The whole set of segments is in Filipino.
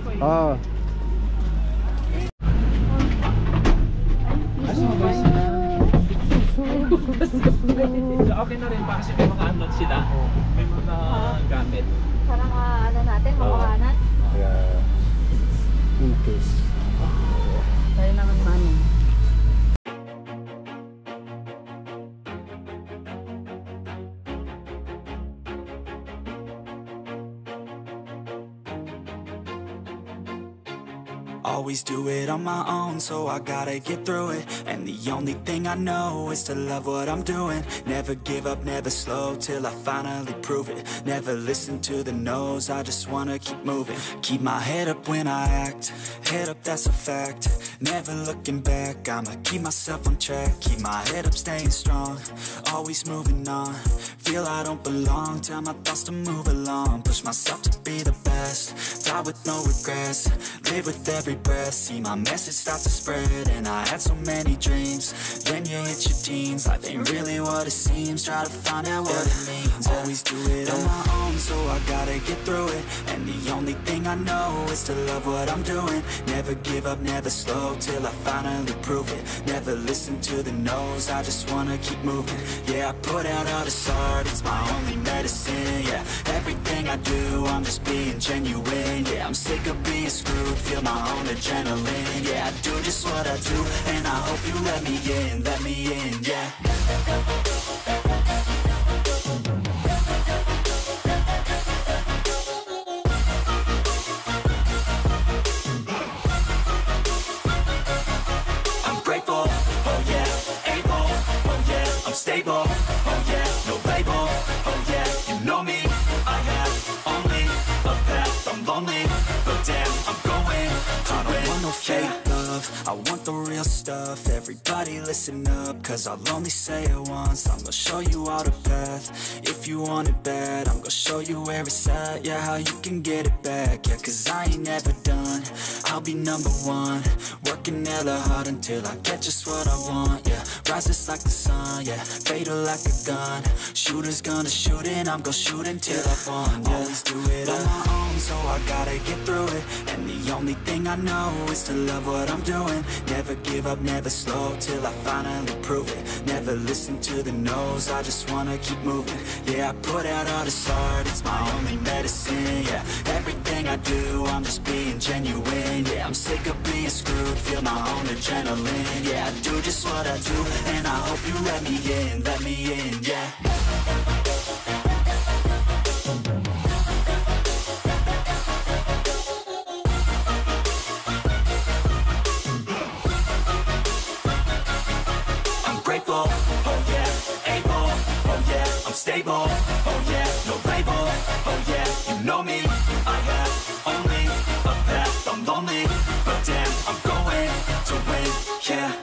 Oo. Okay na rin pa kasi may mga unload sila. May mga gamit. Para ano natin, makuhanan. Kaya, in case. Tayo lang ang money. Always do it on my own, so I gotta get through it. And the only thing I know is to love what I'm doing. Never give up, never slow, till I finally prove it. Never listen to the no's, I just wanna keep moving. Keep my head up when I act, head up, that's a fact. Never looking back, I'ma keep myself on track. Keep my head up, staying strong, always moving on. Feel I don't belong, tell my thoughts to move along. Push myself to be the best, die with no regrets. Live with every breath, see my message start to spread. And I had so many dreams, then you hit your teens. Life ain't really what it seems, try to find out what it means. Always do it on my own, so I gotta get through it. And the only thing I know is to love what I'm doing. Never give up, never slow, till I finally prove it. Never listen to the no's, I just wanna keep moving. Yeah, I put out all this art, it's my only medicine. Yeah, everything I do, I'm just being genuine. Yeah, I'm sick of being screwed, feel my own adrenaline. Yeah, I do just what I do, and I hope you let me in, yeah. I'm grateful, oh yeah, able, oh yeah, I'm stable, oh yeah, no label, oh yeah, you know me, I have only a path, I'm lonely, but damn, I'm going to I don't want no fake love, I want the real stuff. Everybody listen up, cause I'll only say it once. I'm gonna show you all the path, if you want it bad. I'm gonna show you where it's at, yeah, how you can get it back. Yeah, cause I ain't never done, I'll be number one. Working hella hard until I get just what I want, yeah. Rises like the sun, yeah, fatal like a gun. Shooter's gonna shoot and I'm gonna shoot until I won, yeah. Always do it on my own, so I gotta get through it. And the only thing I know is to love what I'm doing. Never give up, never slow, till I finally prove it. Never listen to the no's, I just wanna keep moving. Yeah, I put out all this art, it's my only medicine. Yeah, everything I do, I'm just being genuine. Yeah, I'm sick of being screwed, feel my own adrenaline. Yeah, I do just what I do, and I hope you let me in, yeah. Grateful, oh yeah, able, oh yeah, I'm stable, oh yeah, no label, oh yeah, you know me, I have only a path, I'm lonely, but damn, I'm going to win, yeah.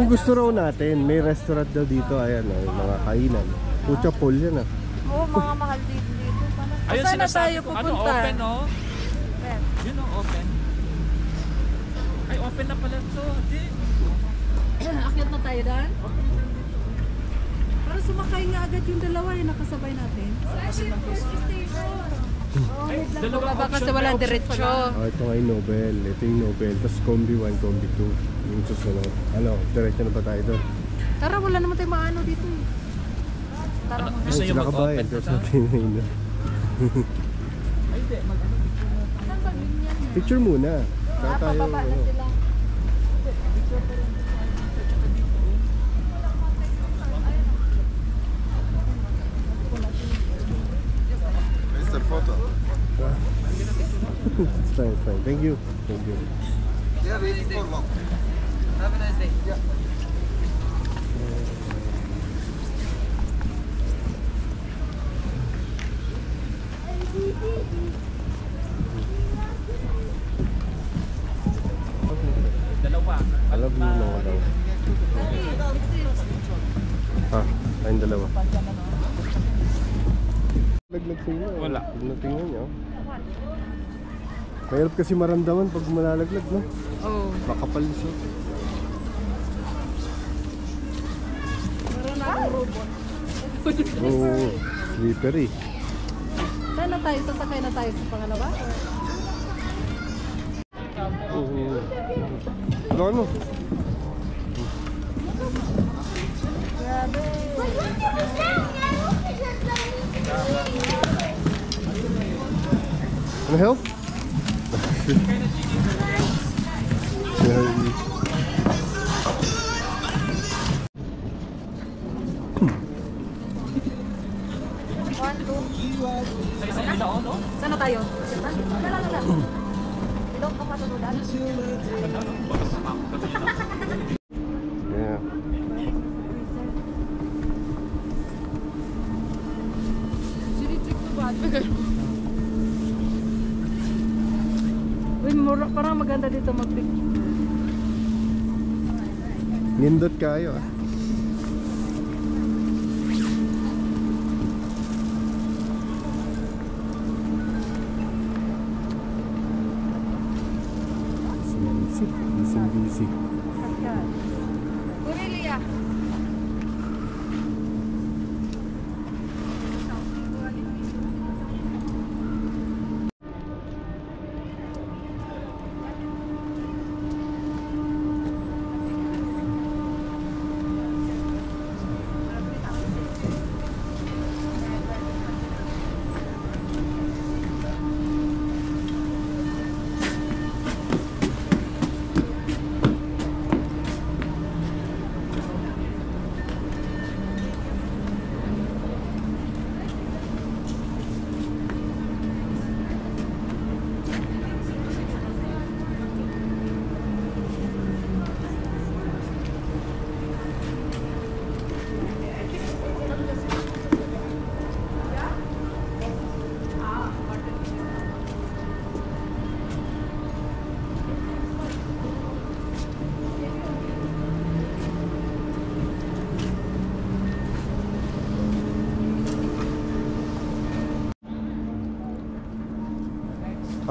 Yung gusto raw natin, may restaurant daw dito. Ayan, yung mga kainan. Pucha pool yan ah. Oo, mga mahal dito. Ayun Saan na sinasabi tayo ko, ano, pupunta? open oh. Where? Yun oh, open. Ay, open na pala to. Di. Akyat na tayo doon? Para sumakay nga agad yung dalawa yung nakasabay natin. Ay, dalawang Baba kasi option, walang may option diretsyo. pala. Oh, ito nga yung Nobel. Ito yung Nobel. Tapos Combi 1, Combi 2. Yung susunod. Ano, diretso na pa tayo doon. Tara, wala naman tayo maano dito. Tara Ano, muna. gusto niyo Sila ka ba mag-open yan? to Tapos ta? natin yun. Ay, di. Mag-ano. Saan ba ganyan? Picture muna. Saka tayo, Pababa na ano. sila. Mr. Photo. It's fine, it's fine. Thank you. Thank you. They are waiting for walk. Have a nice day. Yeah. Dalawa. Alam mo na ako daw. Ha? Tayong dalawa. Laglag sa inyo. Wala. Tignan tingnan niyo. Mahirap kasi maramdaman pag malalaglag, no? Oo. Makapal siya. Meron akong robot. Oo. Slippery. Saan na tayo? Sasakay na tayo sa pangalawa? Oo. Ano ano? Grabe. Can I help? Sorry. One, two. Sa isang ilaon, no? Saan na tayo? Wala. Ilok ka matunudan. Yeah. Sinicheck ko ba? Uy, parang maganda dito mag-picture. Nindot kayo ah. Busy. Aurelia.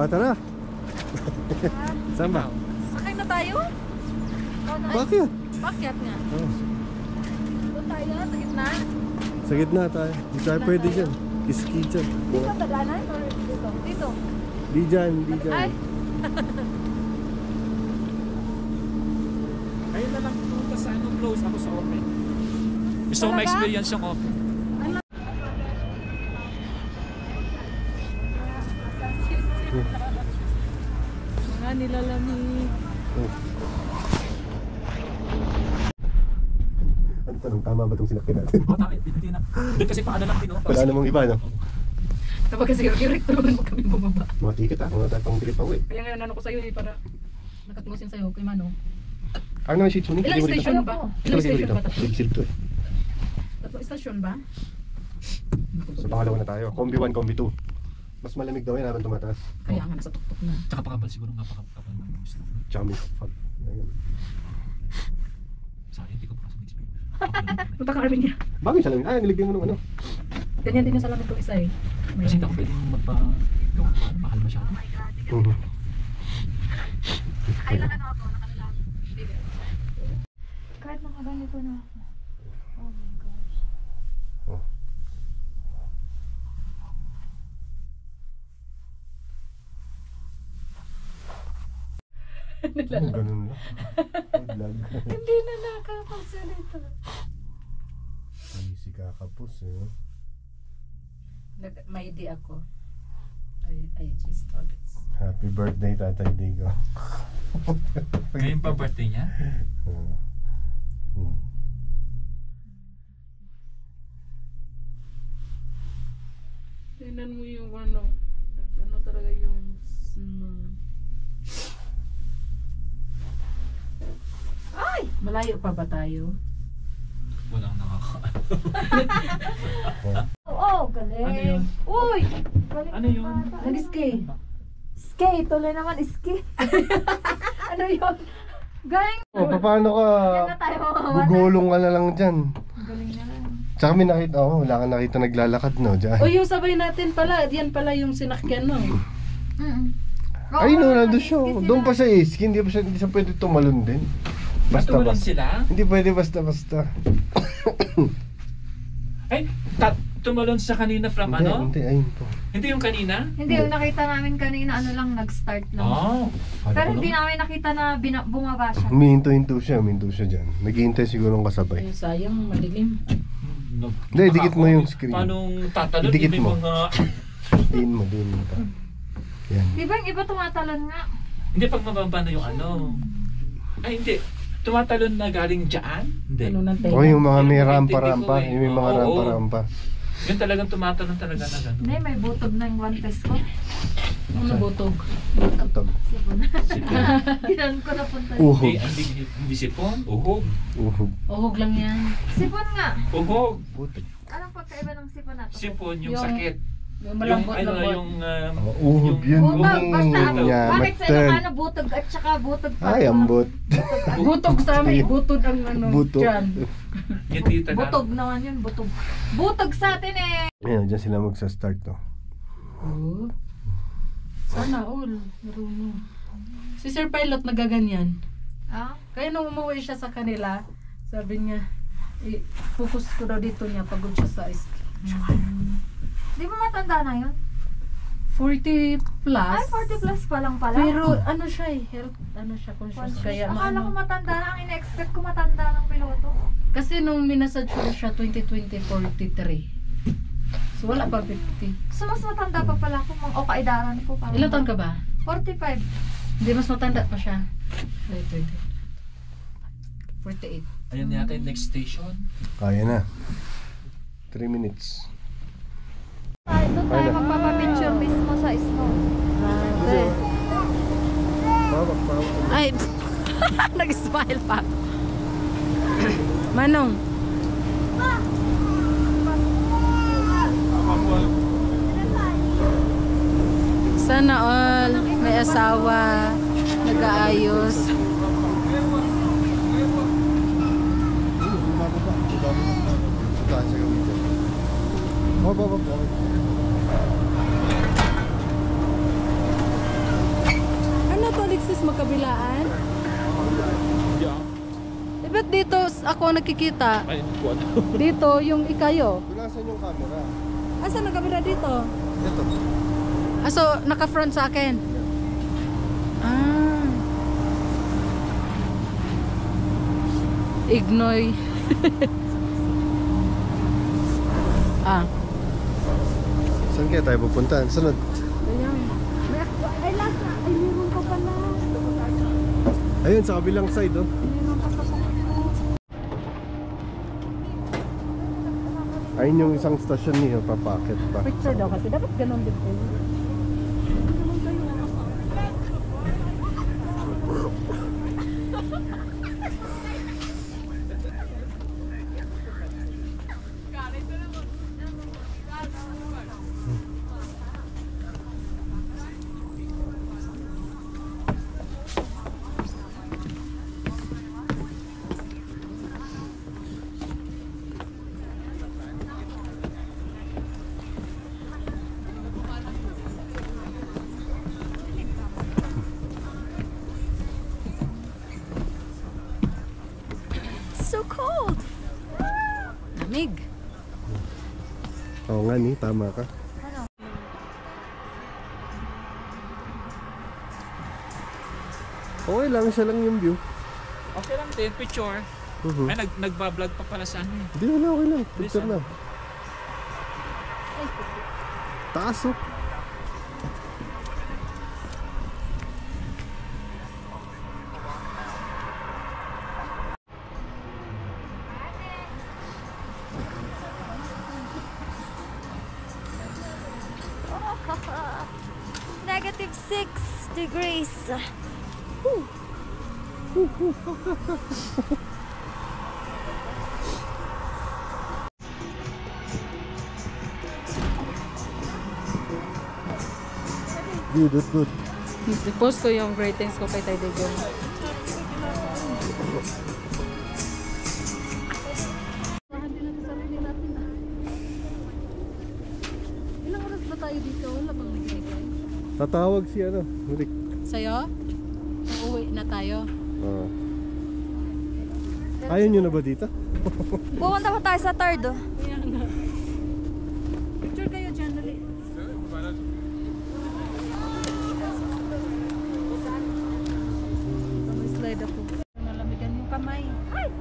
Tara. Saan ba? Sakay na tayo? Bakit? Pakyat nga. Oh. Doon tayo sa gitna. Sa gitna tayo. Di tayo pwede dyan. Iski dyan. Dito ba daanan? Or dito? Dito. Di dyan, di dyan. Ay. Ayun na lang pumunta sa ano, close ako sa open. Gusto ko Talaga? ma-experience yung open. Mga nilalamig. Oh. Ang tanong, tama ba itong sinakyan natin? Oh, tama, hindi na. Doon kasi paano lang tinutol. Wala namang iba, no? Kapag kasi direct tulungan mo kami bumaba. Mga ticket ah, mga tatang ticket pa uwi. Kaya ngayon ano ko sa'yo eh, para nakatungusin sa'yo kay Mano. Ano naman shih tzu ni? Ilang station ba? Ilang station ba? Big silp to eh. Tatlong station ba? Sa pangalawa na tayo. Combi 1, Combi 2. Mas malamig daw yan habang tumataas. Kaya nga nasa tuktok na. Tsaka pakapal siguro nga pakapal ng gusto. Tsaka may fog. Ayan. Sorry, hindi ko pa sa experience. Punta ka kami niya. Bagay siya lang. Ay, nilagyan mo ng ano. Ganyan din yung salamin ko isa eh. Kasi hindi ako pwedeng magpa... Mahal masyado. Kahit nakaganito na ako. Oh my gosh. Oh. Oh, ganun lang. Vlog. Hindi na nakakapagsalita. Ay, si kakapos eh. May ID ako. IG stories. Happy birthday, Tatay Digo. Ngayon pa birthday niya? Tingnan mo yung ano talaga yung ay! Malayo pa ba tayo? Walang nakaka... Oo, galing. Ano yun? Uy! Ano yun? Nag-ski. Ski, tuloy naman ski. Ano yun? Galing. Oh, paano ka? Yan na tayo mamamatay. Gugulong ka na lang dyan. Galing na lang. Tsaka may nakita, wala kang nakita naglalakad, no? Dyan. O yung sabay natin pala, yan pala yung sinakyan mo. Ay, no, nandun siya. Doon pa sa iski, hindi siya pwede tumalon din. Matulong Basta. sila? Hindi pwede basta. Ay, tumalon sa kanina from ano? Hindi, ayun po. Hindi yung kanina? Hindi, yung nakita namin kanina, ano lang, nag-start lang. Oh. Pero hindi namin nakita na bumaba siya. Humihinto siya dyan. Naghihintay siguro ng kasabay. Ay, sayang, madilim. Hindi, dikit mo yung screen. Paano tatalon? Dikit Iba mo. yung mga... Diin mo pa. Yan. Di ba yung iba tumatalon nga? Hindi, pag mababa na yung ano. Ay, hindi. Tumatalon na galing dyan? Hindi. Ano ng O yung mga may Yung rampa-rampa. intindi ko eh. Yung may mga Oo. rampa-rampa. Yun talagang tumatalon talaga na gano'n. Hindi, may butog na yung one test ko. Ano butog? Tutog. Sipon. Ginan ko na punta yun. Uhog. Hindi sipon. Uhog. Uhog. Uhog lang yan. Sipon nga. Uhog. Butog. Anong pagkaiba ng sipon natin? Sipon yung Yung- sakit. Yung malambot-lambot. Yung Uhog yun. Butog, basta Uhog niya. bakit sa Matan. Ilocano butog at saka butog pa? Ay, ambot. Butog sa amin, butog ang ano. Butog. Dyan. yung tita Butog naman yun, butog. Butog sa atin eh! Ayan, dyan sila magsa-start, no? Oh. Sana all. Marunong. Si Sir Pilot nagaganyan. Ah? Kaya nung umuwi siya sa kanila, sabi niya, focus ko daw dito niya, pagod siya sa ski. Di ba matanda na yun? 40 plus. Ay, 40 plus pa lang pala. Pero ano siya eh, health, ano siya, conscious. Kaya Akala ko maano. matanda na. Ang ina-expect ko matanda ng piloto. Kasi nung minasage ko siya 2020, 43. So wala pa 50. So, mas matanda pa pala ako. O kaidaran ko. Parang Ilan taon ka ba? 45. Hindi, mas matanda pa siya. Wait. 48. Ayan yata yung next station. Kaya na. 3 minutes. Ay, doon tayo Ayun na. magpapapicture mismo sa snow. Pawak. Ay, nag-smile pa. Manong. Sana all may asawa, nag-aayos. Ano to, Alexis, magkabilaan? Yeah. Eh, ba't dito ako nakikita? Ay, kuwan. Dito, yung ikayo. Tulasan yung camera. Asa nagkabila dito? Ito. So, naka-front sa akin? Ah. Ignoy. Saan kaya tayo pupunta? Sunod. Ay, last na. Ay, meron pa pala. Ayun, sa kabilang side, oh. Meron pa pala. Ayun yung isang stasyon niyo, papakit pa. Picture daw kasi. Dapat ganun din po. so cold. Lamig. Oo nga ni, tama ka. Okay lang, siya lang yung view. Okay lang din, picture. Mhm. Ay, nagbablog pa pala sa ano eh. Hindi, wala, okay lang. Picture Listen. lang. Taas oh. -6 degrees. Good. I-post ko yung greetings ko kay Tay Digong. Ilang oras ba tayo dito? Wala bang nag-reply? Tatawag si Rick. Sa'yo? Uuwi na tayo. Ayaw nyo na ba dito? Pupunta ko tayo sa third. Oh. Picture kayo dyan, dali. May slide ako. Nalamigan yung kamay.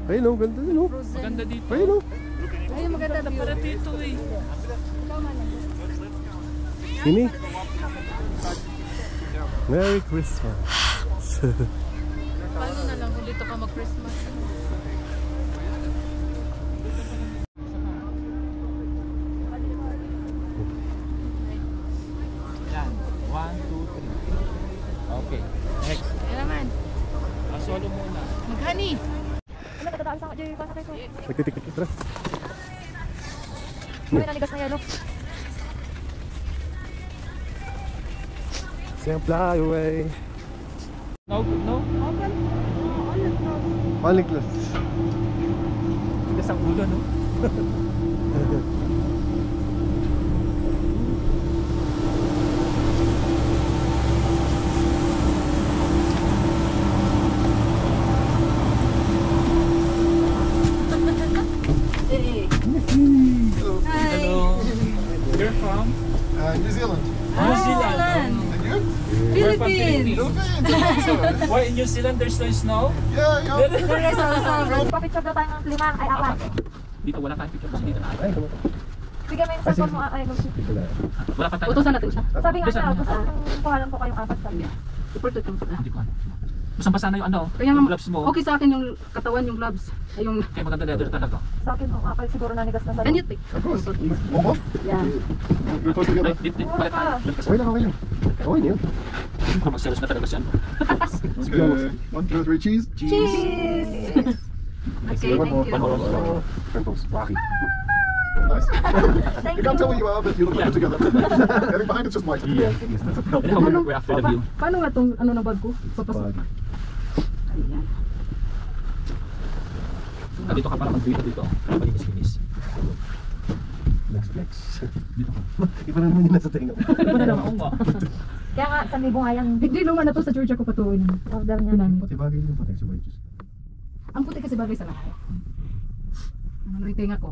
Ayun oh, ganda din oh. Frozen. Maganda dito. Ayun oh. Ay, maganda view. Para dito eh. Ini. Merry Christmas. Paano na lang kung dito ka mag-Christmas? Yan. 1, 2, 3. Okay. Next. Yan naman. Solo muna. Maghani. Ano, nagdadaan sa Joy, pasakay ko. Nagtitikit tara. May nanigas na yelo. Sayang fly away. No? Only close. Tigas ang ulo, no? Hello. You're from? New Zealand. New Zealand. And you? We're from Philippines. Philippines. Why in New Zealand there's no snow? Yeah. There is also, papicture daw tayo ng 5, ay 4. Dito wala tayong picture kasi dito na. Bigyan mo yung cellphone mo, ay, Wala pa tayo. Utusan natin siya. sabi nga siya, gusto kuhalan ko kayong 4 sabi. Support ito. Hindi ko ano. Basta basa na yung ano, Kaya yung gloves mo. okay sa akin yung katawan, yung gloves. Ay, yung... Kaya maganda leather talaga. Sa akin, apay siguro nanigas na sa Can you take? One more? Yeah. We're close together. Dito, palit tayo. Okay lang. Okay na yun. Magselos na talaga siya. Okay. 1, 2, 3, cheese. Cheese! Okay, thank you. Rocky. Nice. Thank You can't tell you. who you are, but you look like you're together. Everything behind it's just white. Yeah. We're after the view. Paano nga itong ano na bag ko? Papasok. Ayan. Dito ka para mag-view dito. Palinis-linis. Flex. Dito ka. Iba na naman yun nasa tenga. Iba na lang ako nga. Kaya nga, sa libong ayang Hindi luma na to sa church ako patuloy na. order niya namin. Pati bagay yung pati sa wages. Ang puti kasi bagay sa lahat. Ang rating ako.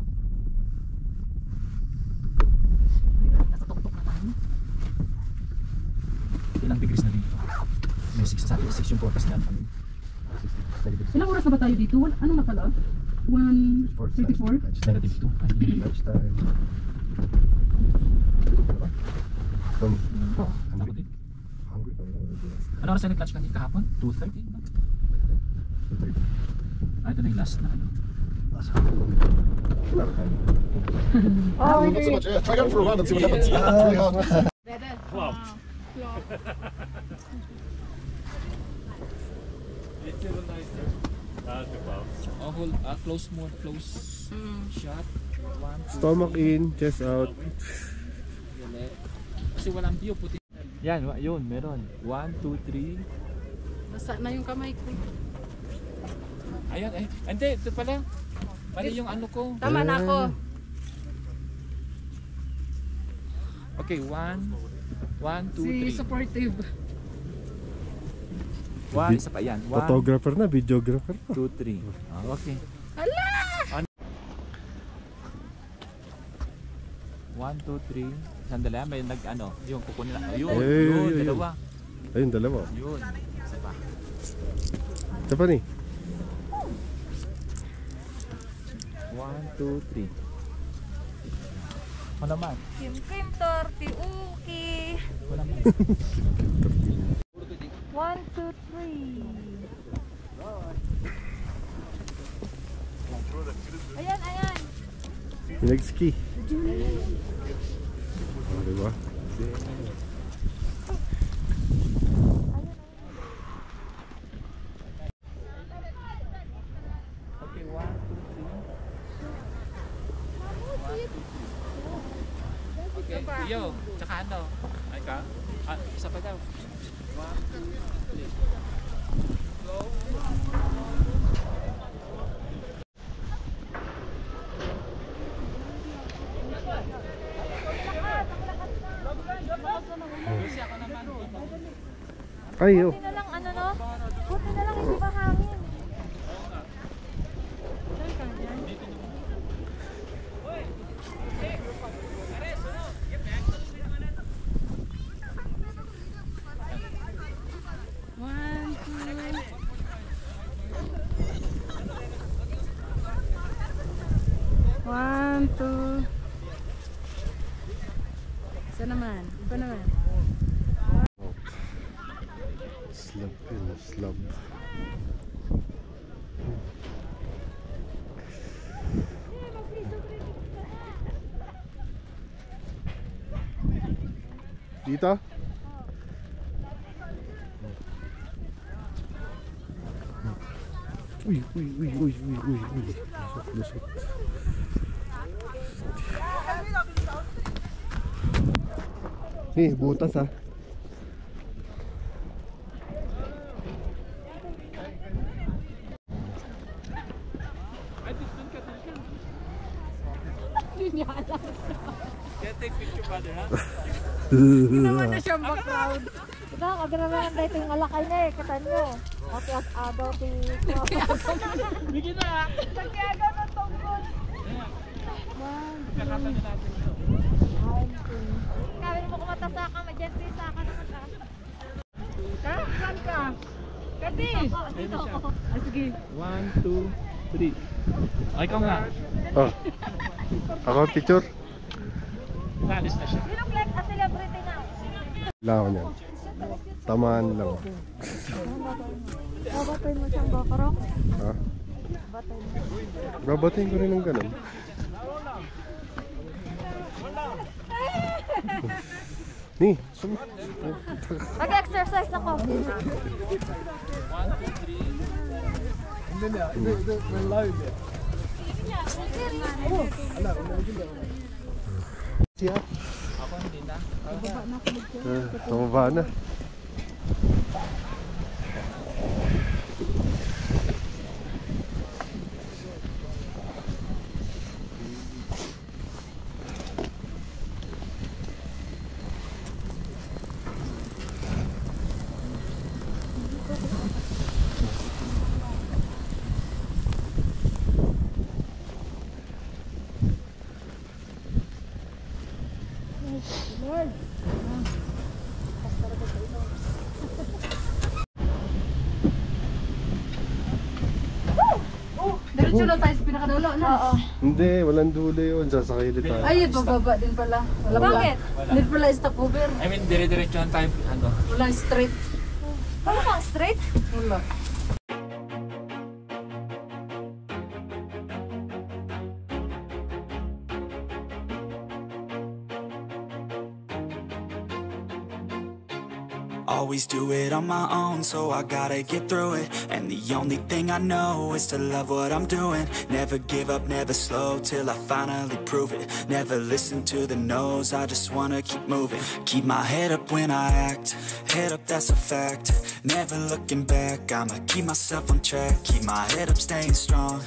Nasa tuktok na tayo. Ilang degrees na dito? May 6 sa 6 yung forecast niya. Ilang oras na ba tayo dito? Ano na pala? 1:34? Negative 2. Lunchtime. Oo. Ako din. Hungry pa Ano oras na nag-lunch kanina kahapon? 2:30? Ah, ito na yung last na ano. Oh, Not so much. Yeah, try going for a run and see what happens. It's really hard. Wow. It's even nicer. Oh, hold, close mode, close shot. 1, 2, Stomach in, chest out. ulit. Kasi walang view, puti. Yan, yun, meron. 1, 2, 3. Nasa na yung kamay ko. Ayun, ay. Hindi, ito pala. Mali yung ano ko. Tama na ako. Okay, 1, 2, Si 3. supportive. 1, isa pa yan. 1, Photographer na, videographer pa. 2, 3. Ah, okay. Hala! 1, 2, 3. Sandali, may nag-ano. Yung kukunin na. Ayun, Ay, yun, ay, ay. dalawa. Ayun, dalawa. Yun. Isa pa. Ito pa ni. 1, 2, 3. Ako naman. Kim Kim Torti Uki. Ako naman. 1, 2, 3. Ayan, ayan. Yung nag-ski. Oh, diba? Okay, 1, 2, 3. Okay, Iyo. Tsaka ano? Ay ka? Ah, isa pa daw. 1, 2, 3. Go. Ay, oh. Buti na lang, ano no? Buti na lang, hindi mahangin. One, two. One, two. Isa naman. Iba naman. Slab yun, slab. Dito? Uy, uy, uy, uy, uy, uy, uy. Lusot, lusot. Butas ah. Can take picture brother, ha? Naman na siyang background. Ito, kagraman dahil ito yung alakay na eh. Katan nyo. Ati as agaw ti... Bigyan na! Nagkiagaw ng tungkol. Kakatan na natin ito. Kawin mo kumatasaka, madyansi sa ka naman ka. Ha? Saan ka? Kati! Ayun na siya. Ah, sige. 1, 2, 3. Ay, ikaw nga. Oh. Ako picture. Naalis na siya. You look like a celebrity now. Wala ako niyan. Tamaan lang. Babatay mo siyang bakarok. Ha? Batay mo. Babatiin ko rin ng ganun. Ni, Mag-exercise ako. 1, 2, 3. siya. Ako hindi na. Tumaba na. Diretso na tayo sa pinakadulo na. Oo. Hindi, walang dulo yun. Sasakay ulit tayo. Ay, bababa din pala. Wala pala. Bakit? Hindi pala stopover. I mean, dire-diretsuhan tayo. Ano? Wala straight. Wala bang straight? Wala. Always do it on my own, so I gotta get through it. And the only thing I know is to love what I'm doing. Never give up, never slow, till I finally prove it. Never listen to the no's, I just wanna keep moving. Keep my head up when I act, head up, that's a fact. never looking back. I'ma keep myself on track, keep my head up, staying strong,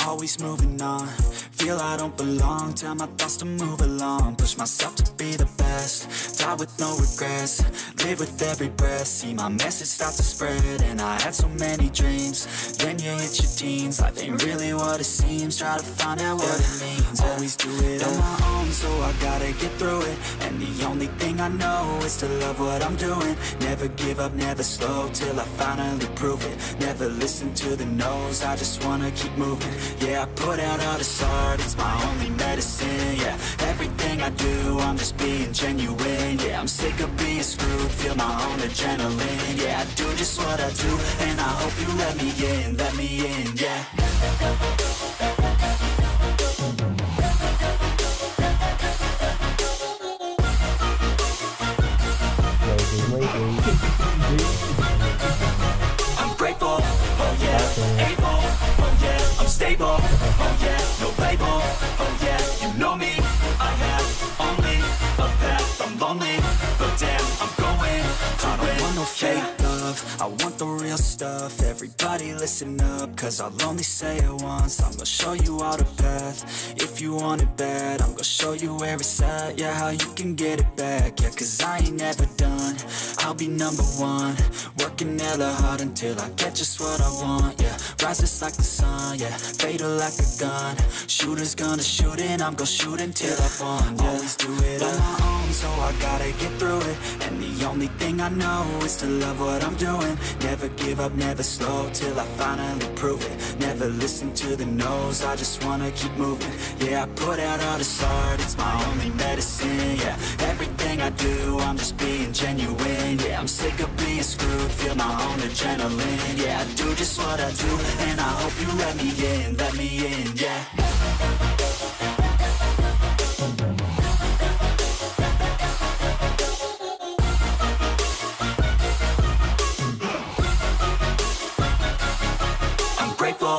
always moving on. Feel I don't belong, tell my thoughts to move along. Push myself to be the best, die with no regrets, live with every breath. See my message start to spread, and I had so many dreams. Then you hit your teens, life ain't really what it seems. Try to find out what it means. Always do it on my own, so I gotta get through it. And the only thing I know is to love what I'm doing. Never give up, never slow, till I finally prove it. Never listen to the no's, I just wanna keep moving. Yeah, I put out all this art, it's my only medicine. Yeah, everything I do, I'm just being genuine. Yeah, I'm sick of being screwed, feel my own adrenaline. Yeah, I do just what I do, and I hope you let me in, yeah. I'm grateful, oh yeah, able, oh yeah, I'm stable, oh yeah, no label, oh yeah, you know me, I have only a path, I'm lonely, but damn, I'm going to I don't want no fake love, I want the real stuff. Everybody listen up, cause I'll only say it once. I'm gonna show you all the path, if you want it bad. I'm gonna show you where it's at, yeah, how you can get it back. Yeah, cause I ain't never done, I'll be number one. Working hella hard until I get just what I want, yeah. Rises like the sun, yeah, fatal like a gun. Shooter's gonna shoot and I'm gonna shoot until I won, yeah. Always do it on my own, so I gotta get through it. And the only thing I know is to love what I'm doing. Never give up, never slow, till I finally prove it. Never listen to the no's, I just wanna keep moving. Yeah, I put out all this art, it's my only medicine. Yeah, everything I do, I'm just being genuine. Yeah, I'm sick of being screwed, feel my own adrenaline. Yeah, I do just what I do, and I hope you let me in, yeah. I'm grateful,